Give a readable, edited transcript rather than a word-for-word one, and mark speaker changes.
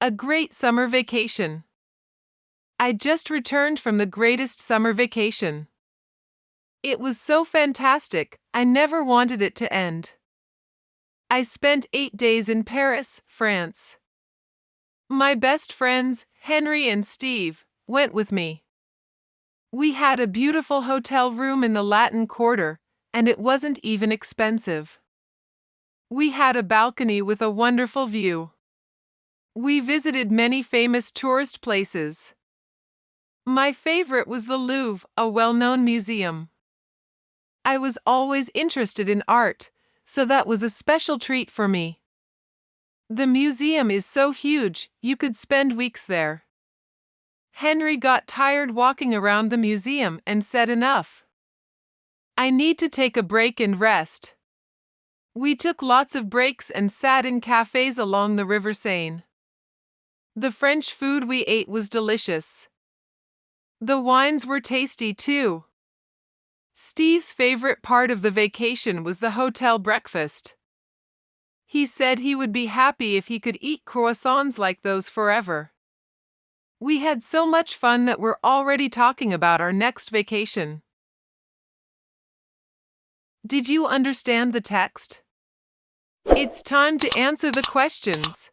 Speaker 1: A great summer vacation. I just returned from the greatest summer vacation. It was so fantastic, I never wanted it to end. I spent 8 days in Paris, France. My best friends, Henry and Steve, went with me. We had a beautiful hotel room in the Latin Quarter, and it wasn't even expensive. We had a balcony with a wonderful view. We visited many famous tourist places. My favorite was the Louvre, a well-known museum. I was always interested in art, so that was a special treat for me. The museum is so huge, you could spend weeks there. Henry got tired walking around the museum and said enough. I need to take a break and rest. We took lots of breaks and sat in cafes along the River Seine. The French food we ate was delicious. The wines were tasty too. Steve's favorite part of the vacation was the hotel breakfast. He said he would be happy if he could eat croissants like those forever. We had so much fun that we're already talking about our next vacation. Did you understand the text? It's time to answer the questions.